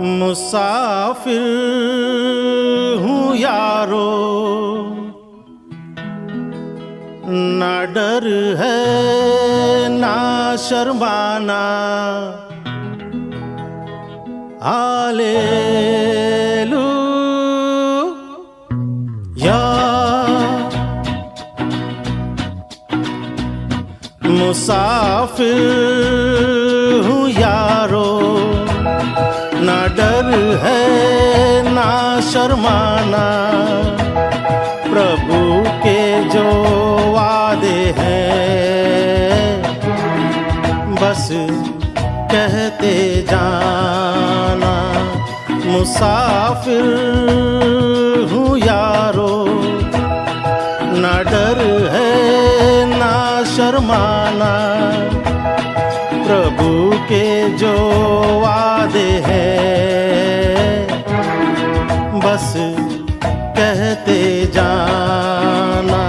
मुसाफिर हूँ यारो, ना डर है ना शर्माना। हालेलुया। मुसाफिर हूँ यारो, ना डर है ना शर्माना। प्रभु के जो वादे हैं बस कहते जाना। मुसाफिर हूँ यारो, ना डर है ना शर्माना। प्रभु के जो वादे हैं बस कहते जाना।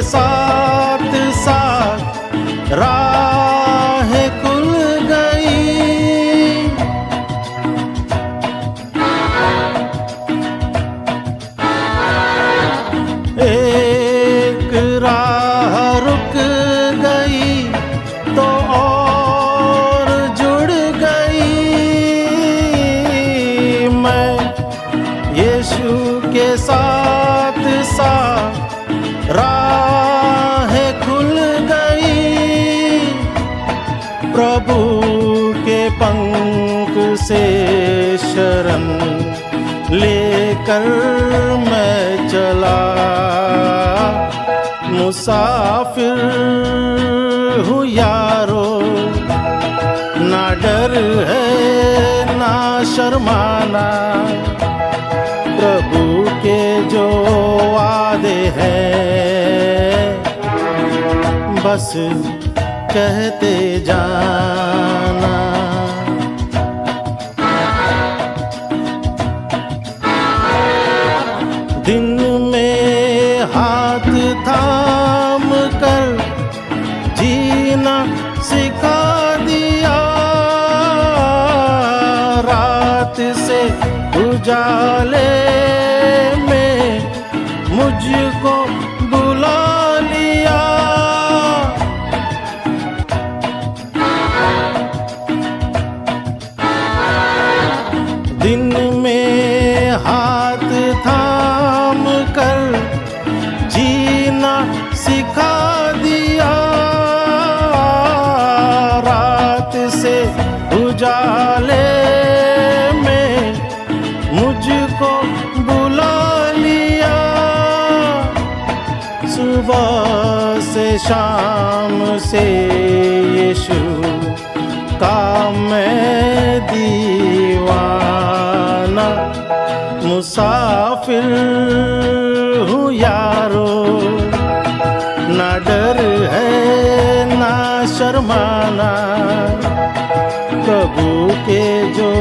साथ साथ राहें खुल गई। एक राह रुक गई तो और जुड़ गई। मैं यीशु के साथ साथ राहें खुल गई। प्रभु के पंख से शरण लेकर मैं चला। मुसाफिर हूँ यारो, ना डर है ना शर्माना। प्रभु के जो वादे हैं बस कहते जाना। दिन में हाथ थाम कर जीना सिखा दिया। रात से उजाले में मुझको बुला लिया। दिन में हाथ थाम कर जीना सिखा दिया। रात से उजाले में मुझको बुला लिया। सुबह से शाम से यीशु का मैं दीवाना। मुसाफिर हूँ यारो, ना डर है ना शर्माना। प्रभु के जो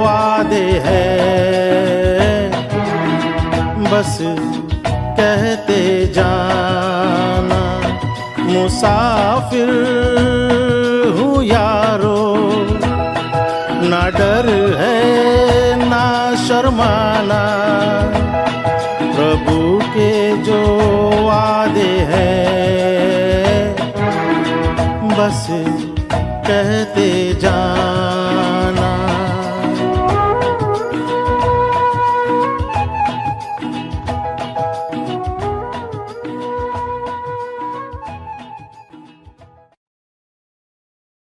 वादे हैं बस कहते जाना। मुसाफिर हूँ यारो, ना डर है ना शर्माना। प्रभु के जो वादे हैं बस कहते जाना।